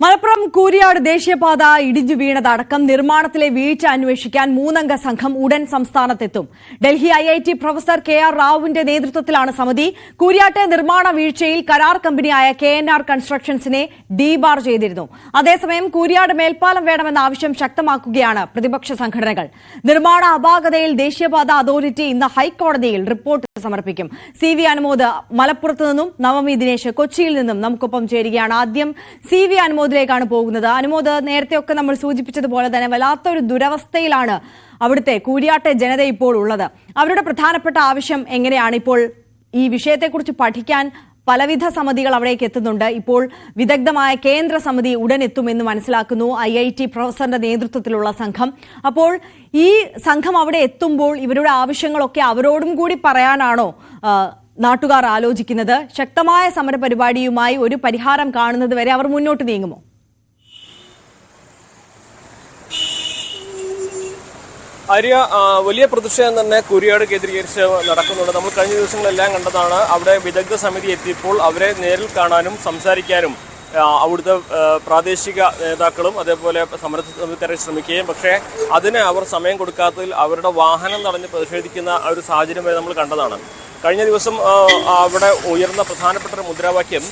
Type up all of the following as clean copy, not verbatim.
മലപ്പുറം കൂരിയാട് ദേശീയപാത ഇടിഞ്ഞു വീണതടക്കം നിർമ്മാണത്തിലെ വീഴ്ച അന്വേഷിക്കാൻ 3-അംഗ സംഘം ഉടൻ സംസ്ഥാനത്തെത്തും. ഡൽഹി IIT പ്രൊഫസർ KR റാവുവിന്റെ നേതൃത്വത്തിലാണ് സമിതി. കൂരിയാട്ടെ നിർമ്മാണ വീഴ്ചയിൽ കരാർ കമ്പനിയായ KNR കൺസ്ട്രക്ഷൻസിനെ ഡീബാർ ചെയ്തിരുന്നു. അതേസമയം കൂരിയാട് മേൽപ്പാലം വേണമെന്ന ആവശ്യം ശക്തമാക്കുകയാണ് പ്രതിപക്ഷ സംഘടനകൾ. നിർമ്മാണ അപാകതയിൽ ദേശീയപാത അതോറിറ്റി ഇന്ന് ഹൈക്കോടതിയിൽ റിപ്പോർട്ട് സമർപ്പിക്കും. CV അനുമോദ് മലപ്പുറത്ത് നിന്നും നവമി ദിനേശ് കൊച്ചിയിൽ നിന്നും നമുക്കൊപ്പം ചേരുകയാണ്. ആദ്യം CV അനുമോദിലേക്കാണ് പോകുന്നത്. അനുമോദ്, നേരത്തെയൊക്കെ നമ്മൾ സൂചിപ്പിച്ചതുപോലെ തന്നെ വല്ലാത്തൊരു ദുരവസ്ഥയിലാണ് അവിടുത്തെ കൂരിയാട്ടെ ജനത ഇപ്പോൾ ഉള്ളത്. അവരുടെ പ്രധാനപ്പെട്ട ആവശ്യം എങ്ങനെയാണ്? ഇപ്പോൾ ഈ വിഷയത്തെക്കുറിച്ച് പഠിക്കാൻ പലവിധ സമിതികൾ അവിടേക്ക് എത്തുന്നുണ്ട്. ഇപ്പോൾ വിദഗ്ധമായ കേന്ദ്ര സമിതി ഉടൻ എത്തുമെന്ന് മനസ്സിലാക്കുന്നു, IIT പ്രൊഫസറിന്റെ നേതൃത്വത്തിലുള്ള സംഘം. അപ്പോൾ ഈ സംഘം അവിടെ എത്തുമ്പോൾ ഇവരുടെ ആവശ്യങ്ങളൊക്കെ അവരോടും കൂടി പറയാനാണോ നാട്ടുകാർ ആലോചിക്കുന്നത്? ശക്തമായ സമരപരിപാടിയുമായി ഒരു പരിഹാരം കാണുന്നത് വരെ അവർ മുന്നോട്ട് നീങ്ങുമോ? ആര്യ, വലിയ പ്രതിഷേധം തന്നെ കൂരിയാട് കേന്ദ്രീകരിച്ച് നടക്കുന്നുണ്ട്. നമ്മൾ കഴിഞ്ഞ ദിവസങ്ങളെല്ലാം കണ്ടതാണ്. അവിടെ വിദഗ്ധ സമിതി എത്തിയപ്പോൾ അവരെ നേരിൽ കാണാനും സംസാരിക്കാനും അവിടുത്തെ പ്രാദേശിക നേതാക്കളും അതേപോലെ സമരക്കാരെ ശ്രമിക്കുകയും, പക്ഷേ അതിന് അവർ സമയം കൊടുക്കാത്തതിൽ അവരുടെ വാഹനം തടഞ്ഞ് പ്രതിഷേധിക്കുന്ന ഒരു സാഹചര്യം വരെ നമ്മൾ കണ്ടതാണ്. കഴിഞ്ഞ ദിവസം അവിടെ ഉയർന്ന പ്രധാനപ്പെട്ട ഒരു മുദ്രാവാക്യം,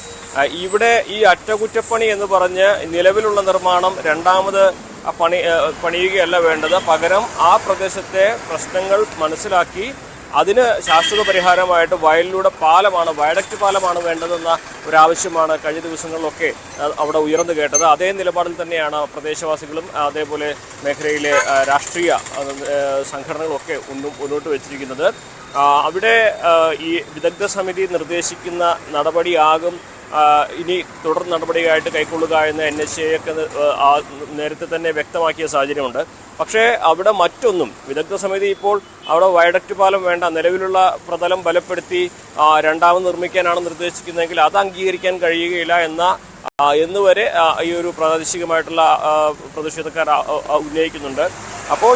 ഇവിടെ ഈ അറ്റകുറ്റപ്പണി എന്ന് പറഞ്ഞ് നിലവിലുള്ള നിർമ്മാണം രണ്ടാമത് പണിയുകയല്ല വേണ്ടത്, പകരം ആ പ്രദേശത്തെ പ്രശ്നങ്ങൾ മനസ്സിലാക്കി അതിന് ശാശ്വത പരിഹാരമായിട്ട് വയലിലൂടെ വയഡക്റ്റ് പാലമാണ് വേണ്ടതെന്ന ഒരാവശ്യമാണ് കഴിഞ്ഞ ദിവസങ്ങളിലൊക്കെ അവിടെ ഉയർന്നു കേട്ടത്. അതേ നിലപാടിൽ തന്നെയാണ് പ്രദേശവാസികളും അതേപോലെ മേഖലയിലെ രാഷ്ട്രീയ സംഘടനകളൊക്കെ മുന്നോട്ട് വെച്ചിരിക്കുന്നത്. അവിടെ ഈ വിദഗ്ധ സമിതി നിർദ്ദേശിക്കുന്ന നടപടിയാകും ഇനി തുടർ നടപടിയായിട്ട് കൈക്കൊള്ളുക എന്ന് NHA ഒക്കെ നേരത്തെ തന്നെ വ്യക്തമാക്കിയ സാഹചര്യമുണ്ട്. പക്ഷേ അവിടെ മറ്റൊന്നും വിദഗ്ധ സമിതി ഇപ്പോൾ അവിടെ വയഡക്റ്റ് പാലം വേണ്ട, നിലവിലുള്ള പ്രതലം ബലപ്പെടുത്തി രണ്ടാമത് നിർമ്മിക്കാനാണ് നിർദ്ദേശിക്കുന്നതെങ്കിൽ അത് അംഗീകരിക്കാൻ കഴിയുകയില്ല എന്നുവരെ ഈ ഒരു പ്രാദേശികമായിട്ടുള്ള പ്രതിഷേധക്കാർ ഉന്നയിക്കുന്നുണ്ട്. അപ്പോൾ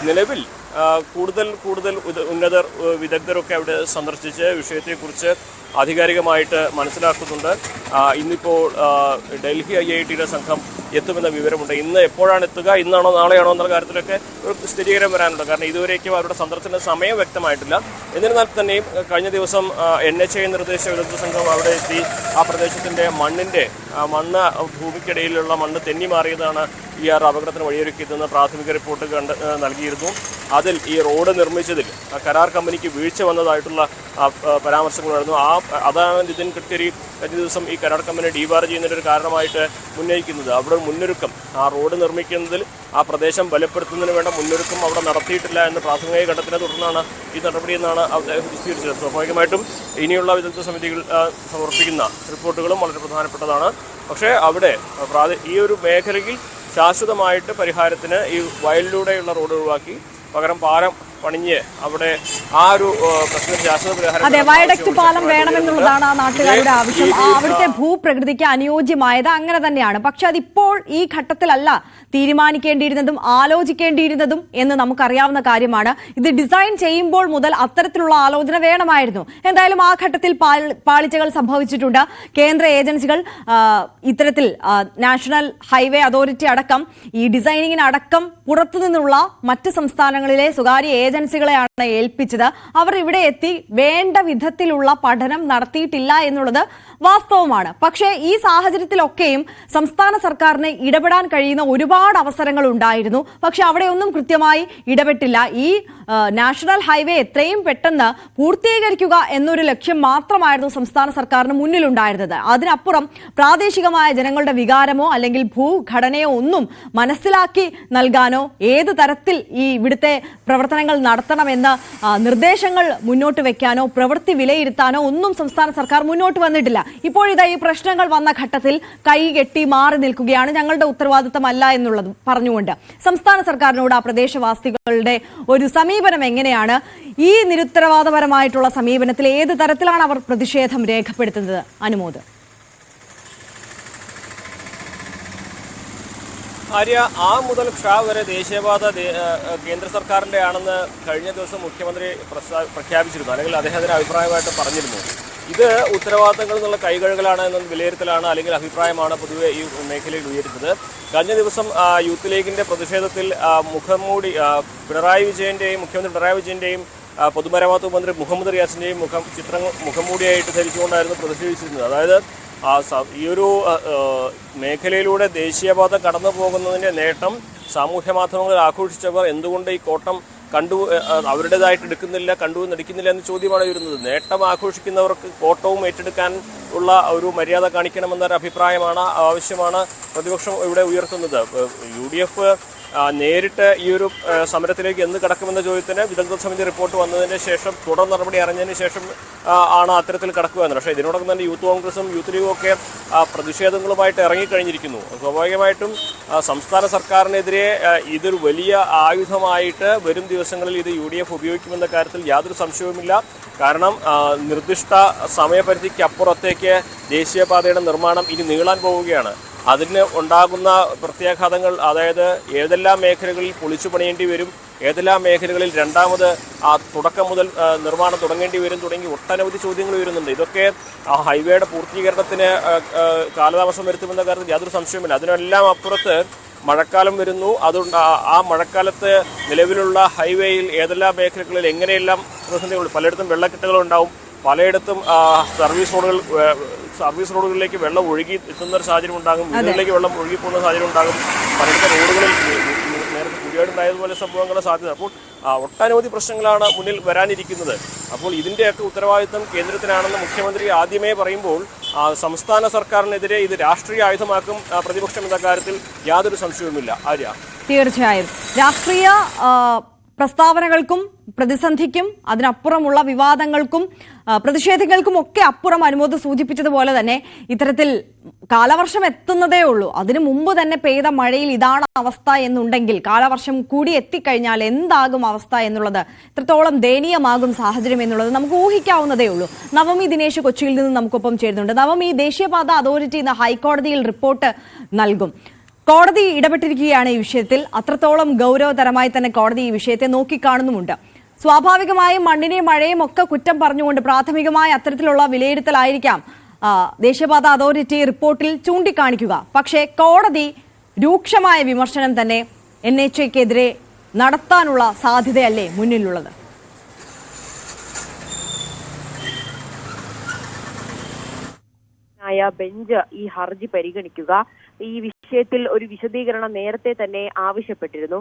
നിലവിൽ കൂടുതൽ ഉന്നതർ വിദഗ്ധരൊക്കെ അവിടെ സന്ദർശിച്ച് വിഷയത്തെക്കുറിച്ച് ആധികാരികമായിട്ട് മനസ്സിലാക്കുന്നുണ്ട്. ഇന്നിപ്പോൾ ഡൽഹി IITയുടെ സംഘം എത്തുമെന്ന വിവരമുണ്ട്. ഇന്ന് എപ്പോഴാണ് എത്തുക, ഇന്നാണോ നാളെയാണോ എന്ന കാര്യത്തിലൊക്കെ ഒരു സ്ഥിരീകരണം വരാനുണ്ട്. കാരണം ഇതുവരേക്കും അവരുടെ സന്ദർശന സമയം വ്യക്തമായിട്ടില്ല. എന്നിരുന്നാൽ തന്നെയും കഴിഞ്ഞ ദിവസം NHA നിർദ്ദേശിച്ച വിദഗ്ധ സംഘം അവിടെ എത്തി ആ പ്രദേശത്തിൻ്റെ മണ്ണ് ഭൂമിക്കിടയിലുള്ള മണ്ണ് തെന്നി മാറിയതാണ് ഈ അപകടത്തിന് വഴിയൊരുക്കിയതെന്ന് പ്രാഥമിക റിപ്പോർട്ട് നൽകിയിരുന്നു. അതിൽ ഈ റോഡ് നിർമ്മിച്ചതിൽ കരാർ കമ്പനിക്ക് വീഴ്ച വന്നതായിട്ടുള്ള പരാമർശങ്ങളായിരുന്നു. അതാണ് നിതിൻ ഗഡ്കരി കഴിഞ്ഞ ദിവസം ഈ കരാർ കമ്പനി ഡീബാർ ചെയ്യുന്നതിൻ്റെ ഒരു കാരണമായിട്ട് ഉന്നയിക്കുന്നത്. അവിടെ മുന്നൊരുക്കം, ആ റോഡ് നിർമ്മിക്കുന്നതിൽ ആ പ്രദേശം ബലപ്പെടുത്തുന്നതിന് വേണ്ട മുന്നൊരുക്കം അവിടെ നടത്തിയിട്ടില്ല എന്ന് പ്രാഥമിക ഘട്ടത്തിനെ തുടർന്നാണ് ഈ നടപടിയെന്നാണ് അദ്ദേഹം വിശദീകരിച്ചത്. സ്വാഭാവികമായിട്ടും ഇനിയുള്ള വിദഗ്ധ സമിതികൾ സമർപ്പിക്കുന്ന റിപ്പോർട്ടുകളും വളരെ പ്രധാനപ്പെട്ടതാണ്. പക്ഷേ അവിടെ ഈ ഒരു മേഖലയിൽ ശാശ്വതമായിട്ട് പരിഹാരത്തിന് ഈ വയലിലൂടെയുള്ള റോഡ് ഒഴിവാക്കി പകരം പാലം പണിഞ്ഞ് അവിടെ ആ ഒരു പ്രശ്നം ശാശ്വത പരിഹാരം. അതെ, വയഡക്റ്റ് പാലം വേണമെന്നുള്ളതാണ് ആ നാട്ടുകാരുടെ ആവശ്യം. അവിടുത്തെ ഭൂപ്രകൃതിക്ക് അനുയോജ്യമായത് അങ്ങനെ തന്നെയാണ്. പക്ഷെ അതിപ്പോൾ ഈ ഘട്ടത്തിലല്ല തീരുമാനിക്കേണ്ടിയിരുന്നതും ആലോചിക്കേണ്ടിയിരുന്നതും എന്ന് നമുക്കറിയാവുന്ന കാര്യമാണ്. ഇത് ഡിസൈൻ ചെയ്യുമ്പോൾ മുതൽ അത്തരത്തിലുള്ള ആലോചന വേണമായിരുന്നു. എന്തായാലും ആ ഘട്ടത്തിൽ പാളിച്ചകൾ സംഭവിച്ചിട്ടുണ്ട്. കേന്ദ്ര ഏജൻസികൾ ഇത്തരത്തിൽ നാഷണൽ ഹൈവേ അതോറിറ്റി അടക്കം ഈ ഡിസൈനിങ്ങിനടക്കം പുറത്തുനിന്നുള്ള മറ്റ് സംസ്ഥാനങ്ങളിലെ സ്വകാര്യ ഏജൻസികളെയാണ് ഏൽപ്പിച്ചത്. അവർ ഇവിടെ എത്തി വേണ്ട വിധത്തിലുള്ള പഠനം നടത്തിയിട്ടില്ല എന്നുള്ളത് വാസ്തവമാണ്. പക്ഷേ ഈ സാഹചര്യത്തിലൊക്കെയും സംസ്ഥാന സർക്കാരിന് ഇടപെടാൻ കഴിയുന്ന ഒരുപാട് അവസരങ്ങൾ ഉണ്ടായിരുന്നു. പക്ഷെ അവിടെയൊന്നും കൃത്യമായി ഇടപെട്ടില്ല. ഈ നാഷണൽ ഹൈവേ എത്രയും പെട്ടെന്ന് പൂർത്തീകരിക്കുക എന്നൊരു ലക്ഷ്യം മാത്രമായിരുന്നു സംസ്ഥാന സർക്കാരിന് മുന്നിലുണ്ടായിരുന്നത്. അതിനപ്പുറം പ്രാദേശികമായ ജനങ്ങളുടെ വികാരമോ അല്ലെങ്കിൽ ഭൂഘടനയോ ഒന്നും മനസ്സിലാക്കി നൽകാനോ ഏത് തരത്തിൽ ഈ ഇവിടുത്തെ പ്രവർത്തനങ്ങൾ നടത്തണമെന്ന് നിർദ്ദേശങ്ങൾ മുന്നോട്ട് വെക്കാനോ പ്രവൃത്തി വിലയിരുത്താനോ ഒന്നും സംസ്ഥാന സർക്കാർ മുന്നോട്ട് വന്നിട്ടില്ല. ഇപ്പോഴിതാ ഈ പ്രശ്നങ്ങൾ വന്ന ഘട്ടത്തിൽ കൈകെട്ടി മാറി നിൽക്കുകയാണ്. ഞങ്ങളുടെ ഉത്തരവാദിത്തമല്ല എന്നുള്ളത് പറഞ്ഞുകൊണ്ട് സംസ്ഥാന സർക്കാരിനോട് ആ പ്രദേശവാസികളുടെ ഒരു സമീപനം എങ്ങനെയാണ്? ഈ നിരുത്തരവാദപരമായിട്ടുള്ള സമീപനത്തിൽ ഏത് തരത്തിലാണ് അവർ പ്രതിഷേധം രേഖപ്പെടുത്തുന്നത്? അനുമോദ്. ആര്യ, ആ മുതൽ ക്ഷ വരെ ദേശീയപാത കേന്ദ്ര സർക്കാരിൻ്റെ ആണെന്ന് കഴിഞ്ഞ ദിവസം മുഖ്യമന്ത്രി പ്രഖ്യാപിച്ചിരുന്നു, അല്ലെങ്കിൽ അദ്ദേഹത്തിന്റെ അഭിപ്രായമായിട്ട് പറഞ്ഞിരുന്നു. ഇത് ഉത്തരവാദിത്തങ്ങളിൽ നിന്നുള്ള കൈകഴുകലാണ് എന്ന വിലയിരുത്തലാണ് അല്ലെങ്കിൽ അഭിപ്രായമാണ് പൊതുവെ ഈ മേഖലയിൽ ഉയരുന്നത്. കഴിഞ്ഞ ദിവസം യൂത്ത് ലീഗിന്റെ പ്രതിഷേധത്തിൽ മുഖംമൂടി മുഖ്യമന്ത്രി പിണറായി വിജയന്റെയും പൊതുമരാമത്ത് മന്ത്രി മുഹമ്മദ് റിയാസിന്റെയും മുഖംമൂടിയായിട്ട് ധരിച്ചുകൊണ്ടായിരുന്നു പ്രതിഷേധിച്ചിരുന്നത്. അതായത് ഈ ഒരു മേഖലയിലൂടെ ദേശീയപാത കടന്നു പോകുന്നതിന്റെ നേട്ടം സാമൂഹ്യ മാധ്യമങ്ങളിൽ ആഘോഷിച്ചവർ എന്തുകൊണ്ട് ഈ കോട്ടം കണ്ടു അവരുടേതായിട്ട് എടുക്കുന്നില്ല, നടിക്കുന്നില്ല എന്ന ചോദ്യമാണ് വരുന്നത്. നേട്ടം ആഘോഷിക്കുന്നവർക്ക് കോട്ടവും ഏറ്റെടുക്കാൻ ഉള്ള ഒരു മര്യാദ കാണിക്കണമെന്നൊരു അഭിപ്രായമാണ്, ആവശ്യമാണ് പ്രതിപക്ഷം ഇവിടെ ഉയർത്തുന്നത്. UDF നേരിട്ട് ഈ ഒരു സമരത്തിലേക്ക് എന്ന് കടക്കുമെന്ന ചോദ്യത്തിന് വിദഗ്ധ സമിതി റിപ്പോർട്ട് വന്നതിന് ശേഷം തുടർ നടപടി അറിഞ്ഞതിന് ശേഷം ആണ് അത്തരത്തിൽ കടക്കുക എന്നത്. പക്ഷേ ഇതിനോടൊപ്പം തന്നെ യൂത്ത് കോൺഗ്രസും യൂത്ത് ലീഗും ഒക്കെ പ്രതിഷേധങ്ങളുമായിട്ട് ഇറങ്ങിക്കഴിഞ്ഞിരിക്കുന്നു. സ്വാഭാവികമായിട്ടും സംസ്ഥാന സർക്കാരിനെതിരെ ഇതൊരു വലിയ ആയുധമായിട്ട് വരും ദിവസങ്ങളിൽ ഇത് UDF ഉപയോഗിക്കുമെന്ന കാര്യത്തിൽ യാതൊരു സംശയവുമില്ല. കാരണം നിർദ്ദിഷ്ട സമയപരിധിക്ക് അപ്പുറത്തേക്ക് ദേശീയപാതയുടെ നിർമ്മാണം ഇനി നീളാൻ പോവുകയാണ്. അതിന് ഉണ്ടാകുന്ന പ്രത്യാഘാതങ്ങൾ, അതായത് ഏതെല്ലാം മേഖലകളിൽ പൊളിച്ചു പണിയേണ്ടി വരും, ഏതെല്ലാം മേഖലകളിൽ രണ്ടാമത് തുടക്കം മുതൽ നിർമ്മാണം തുടങ്ങേണ്ടി വരും തുടങ്ങി ഒട്ടനവധി ചോദ്യങ്ങൾ വരുന്നുണ്ട്. ഇതൊക്കെ ഹൈവേയുടെ പൂർത്തീകരണത്തിന് കാലതാമസം വരുത്തുമെന്ന കാര്യത്തിൽ യാതൊരു സംശയവുമില്ല. അതിനെല്ലാം അപ്പുറത്ത് മഴക്കാലം വരുന്നു. അതുകൊണ്ട് ആ മഴക്കാലത്ത് നിലവിലുള്ള ഹൈവേയിൽ ഏതെല്ലാം മേഖലകളിൽ എങ്ങനെയെല്ലാം പ്രതിസന്ധികൾ, പലയിടത്തും വെള്ളക്കെട്ടുകളുണ്ടാവും, പലയിടത്തും സർവീസ് റോഡുകളിലേക്ക് വെള്ളം ഒഴുകി എത്തുന്ന ഒരു സാഹചര്യം ഉണ്ടാകും, വീടുകളിലേക്ക് വെള്ളം ഒഴുകി പോകുന്ന സാഹചര്യം ഉണ്ടാകും, പലയിടത്തും റോഡുകളിൽ നേരത്തെ കുടിയേടുണ്ടായതുപോലെ സംഭവങ്ങളുടെ സാധ്യത. അപ്പോൾ ഒട്ടനവധി പ്രശ്നങ്ങളാണ് മുന്നിൽ വരാനിരിക്കുന്നത്. അപ്പോൾ ഇതിൻ്റെയൊക്കെ ഉത്തരവാദിത്തം കേന്ദ്രത്തിനാണെന്ന് മുഖ്യമന്ത്രി ആദ്യമേ പറയുമ്പോൾ സംസ്ഥാന സർക്കാരിനെതിരെ ഇത് രാഷ്ട്രീയ ആയുധമാക്കും പ്രതിപക്ഷം എന്ന കാര്യത്തിൽ യാതൊരു സംശയവുമില്ല. ആര്യ, തീർച്ചയായും രാഷ്ട്രീയ പ്രസ്താവനകൾക്കും പ്രതിസന്ധിക്കും അതിനപ്പുറമുള്ള വിവാദങ്ങൾക്കും പ്രതിഷേധങ്ങൾക്കും ഒക്കെ അപ്പുറം അനുമോദ് സൂചിപ്പിച്ചതുപോലെ തന്നെ ഇത്തരത്തിൽ കാലവർഷം എത്തുന്നതേ ഉള്ളൂ. അതിനു മുമ്പ് തന്നെ പെയ്ത മഴയിൽ ഇതാണ് അവസ്ഥ എന്നുണ്ടെങ്കിൽ കാലവർഷം കൂടി എത്തിക്കഴിഞ്ഞാൽ എന്താകും അവസ്ഥ എന്നുള്ളത്, എത്രത്തോളം ദയനീയമാകും സാഹചര്യം എന്നുള്ളത് നമുക്ക് ഊഹിക്കാവുന്നതേ ഉള്ളൂ. നവമി ദിനേശ് കൊച്ചിയിൽ നിന്ന് നമുക്കൊപ്പം ചേരുന്നുണ്ട്. നവമി, ദേശീയപാത അതോറിറ്റി ഇന്ന് ഹൈക്കോടതിയിൽ റിപ്പോർട്ട് നൽകും. കോടതി ഇടപെട്ടിരിക്കുകയാണ് ഈ വിഷയത്തിൽ. അത്രത്തോളം ഗൗരവതരമായി തന്നെ കോടതി ഈ വിഷയത്തെ നോക്കിക്കാണുന്നുമുണ്ട്. സ്വാഭാവികമായും മണ്ണിനെയും മഴയും ഒക്കെ കുറ്റം പറഞ്ഞുകൊണ്ട് പ്രാഥമികമായ അത്തരത്തിലുള്ള വിലയിരുത്തലായിരിക്കാം ദേശീയപാത അതോറിറ്റി റിപ്പോർട്ടിൽ ചൂണ്ടിക്കാണിക്കുക. പക്ഷേ കോടതി രൂക്ഷമായ വിമർശനം തന്നെ NHAയ്ക്കെതിരെ നടത്താനുള്ള സാധ്യതയല്ലേ മുന്നിലുള്ളത്? ബെഞ്ച് ഈ ഹർജി പരിഗണിക്കുക. ഈ വിഷയത്തിൽ ഒരു വിശദീകരണം നേരത്തെ തന്നെ ആവശ്യപ്പെട്ടിരുന്നു.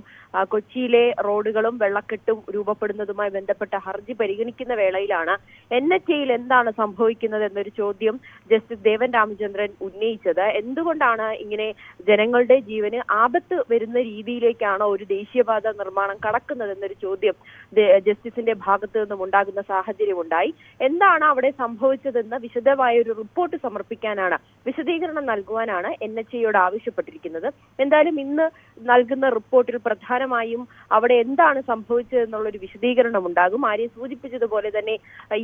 കൊച്ചിയിലെ റോഡുകളും വെള്ളക്കെട്ടും രൂപപ്പെടുന്നതുമായി ബന്ധപ്പെട്ട ഹർജി പരിഗണിക്കുന്ന വേളയിലാണ് NHAയിൽ എന്താണ് സംഭവിക്കുന്നത് എന്നൊരു ചോദ്യം ജസ്റ്റിസ് ദേവൻ രാമചന്ദ്രൻ ഉന്നയിച്ചത്. എന്തുകൊണ്ടാണ് ഇങ്ങനെ ജനങ്ങളുടെ ജീവന് ആപത്ത് വരുന്ന രീതിയിലേക്കാണോ ഒരു ദേശീയപാത നിർമ്മാണം കടക്കുന്നത് എന്നൊരു ചോദ്യം ജസ്റ്റിസിന്റെ ഭാഗത്തു നിന്നും ഉണ്ടാകുന്ന സാഹചര്യം ഉണ്ടായി. എന്താണ് അവിടെ സംഭവിച്ചതെന്ന് വിശദമായ ഒരു റിപ്പോർട്ട് സമർപ്പിക്കാനാണ്, വിശദീകരണം നൽകുവാനാണ് NHAയോട് ആവശ്യപ്പെട്ടിരിക്കുന്നത്. എന്തായാലും ഇന്ന് നൽകുന്ന റിപ്പോർട്ടിൽ പ്രധാനമായും അവിടെ എന്താണ് സംഭവിച്ചതെന്നുള്ളൊരു വിശദീകരണം ഉണ്ടാകും. ആര്യ സൂചിപ്പിച്ചതുപോലെ തന്നെ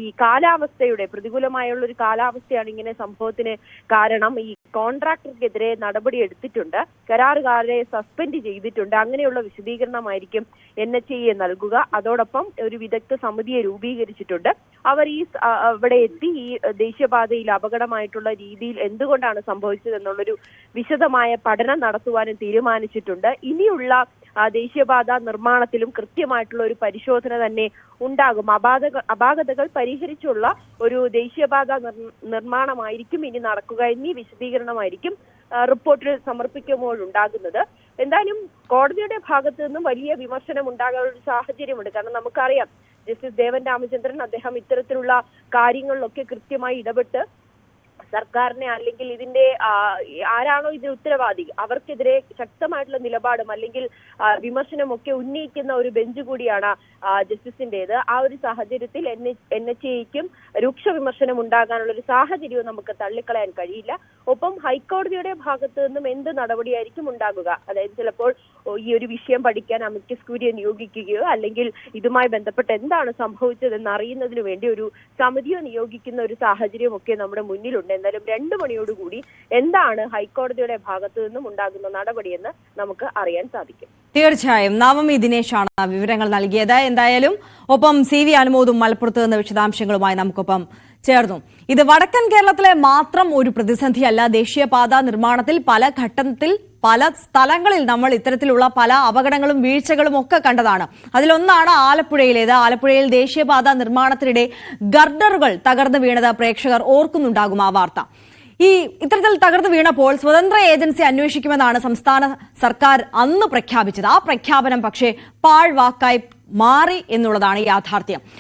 ഈ കാലാവസ്ഥയുടെ പ്രതികൂലമായുള്ള ഒരു കാലാവസ്ഥയാണ് ഇങ്ങനെ സംഭവത്തിന് കാരണം. ഈ കോൺട്രാക്ടർക്കെതിരെ നടപടി എടുത്തിട്ടുണ്ട്, കരാറുകാരെ സസ്പെൻഡ് ചെയ്തിട്ടുണ്ട്. അങ്ങനെയുള്ള വിശദീകരണമായിരിക്കും NHA നൽകുക. അതോടൊപ്പം ഒരു വിദഗ്ധ സമിതിയെ രൂപീകരിച്ചിട്ടുണ്ട്. അവർ അവിടെ എത്തി ഈ ദേശീയപാതയിൽ അപകടമായിട്ടുള്ള രീതിയിൽ എന്തുകൊണ്ടാണ് സംഭവിച്ചത് എന്നുള്ളൊരു വിശദമായ പഠനം നടത്തുവാനും തീരുമാനിച്ചിട്ടുണ്ട്. ഇനിയുള്ള ദേശീയപാത നിർമ്മാണത്തിലും കൃത്യമായിട്ടുള്ള ഒരു പരിശോധന തന്നെ ഉണ്ടാകും. അപാകതകൾ പരിഹരിച്ചുള്ള ഒരു ദേശീയപാത നിർമ്മാണമായിരിക്കും ഇനി നടക്കുക എന്നീ വിശദീകരണമായിരിക്കും റിപ്പോർട്ടിൽ സമർപ്പിക്കുമ്പോൾ ഉണ്ടാകുന്നത്. എന്തായാലും കോടതിയുടെ ഭാഗത്തു നിന്നും വലിയ വിമർശനം ഉണ്ടാകാനുള്ള ഒരു സാഹചര്യമുണ്ട്. കാരണം നമുക്കറിയാം ജസ്റ്റിസ് ദേവൻ രാമചന്ദ്രൻ അദ്ദേഹം ഇത്തരത്തിലുള്ള കാര്യങ്ങളിലൊക്കെ കൃത്യമായി ഇടപെട്ട് സർക്കാരിനെ അല്ലെങ്കിൽ ഇതിന്റെ ആരാണോ ഇതിന് ഉത്തരവാദി അവർക്കെതിരെ ശക്തമായിട്ടുള്ള നിലപാടും അല്ലെങ്കിൽ വിമർശനമൊക്കെ ഉന്നയിക്കുന്ന ഒരു ബെഞ്ച് കൂടിയാണ് ജസ്റ്റിസിന്റേത്. ആ ഒരു സാഹചര്യത്തിൽ NHAയ്ക്കും രൂക്ഷ വിമർശനം ഉണ്ടാകാനുള്ള ഒരു സാഹചര്യവും നമുക്ക് തള്ളിക്കളയാൻ കഴിയില്ല. ഒപ്പം ഹൈക്കോടതിയുടെ ഭാഗത്തു നിന്നും എന്ത് നടപടിയായിരിക്കും ഉണ്ടാകുക, അതായത് ചിലപ്പോൾ ഈ ഒരു വിഷയം പഠിക്കാൻ അമിക്കസ് ക്യൂറിയെ നിയോഗിക്കുകയോ അല്ലെങ്കിൽ ഇതുമായി ബന്ധപ്പെട്ട് എന്താണ് സംഭവിച്ചതെന്ന് അറിയുന്നതിന് വേണ്ടി ഒരു സമിതിയോ നിയോഗിക്കുന്ന ഒരു സാഹചര്യം ഒക്കെ നമ്മുടെ മുന്നിലുണ്ട്. എന്തായാലും 2 മണിയോടുകൂടി എന്താണ് ഹൈക്കോടതിയുടെ ഭാഗത്തു നിന്നും ഉണ്ടാകുന്ന നടപടിയെന്ന് നമുക്ക് അറിയാൻ സാധിക്കും. തീർച്ചയായും നവമി ദിനേശാണ് വിവരങ്ങൾ നൽകിയത്. എന്തായാലും ഒപ്പം CV അനുമോദും മലപ്പുറത്ത് നിന്ന് വിശദാംശങ്ങളുമായി നമുക്കൊപ്പം ചേർന്നു. ഇത് വടക്കൻ കേരളത്തിലെ മാത്രം ഒരു പ്രതിസന്ധിയല്ല. ദേശീയപാത നിർമ്മാണത്തിൽ പല ഘട്ടത്തിൽ പല സ്ഥലങ്ങളിൽ നമ്മൾ ഇത്തരത്തിലുള്ള പല അപകടങ്ങളും വീഴ്ചകളും ഒക്കെ കണ്ടതാണ്. അതിലൊന്നാണ് ആലപ്പുഴയിലേത്. ആലപ്പുഴയിൽ ദേശീയപാത നിർമ്മാണത്തിനിടെ ഗർഡറുകൾ തകർന്നു വീണത് പ്രേക്ഷകർ ഓർക്കുന്നുണ്ടാകും ആ വാർത്ത. ഇത്തരത്തിൽ തകർന്നു വീണപ്പോൾ സ്വതന്ത്ര ഏജൻസി അന്വേഷിക്കുമെന്നാണ് സംസ്ഥാന സർക്കാർ അന്ന് പ്രഖ്യാപിച്ചത്. ആ പ്രഖ്യാപനം പക്ഷേ പാഴ്വാക്കായി മാറി എന്നുള്ളതാണ് യാഥാർത്ഥ്യം.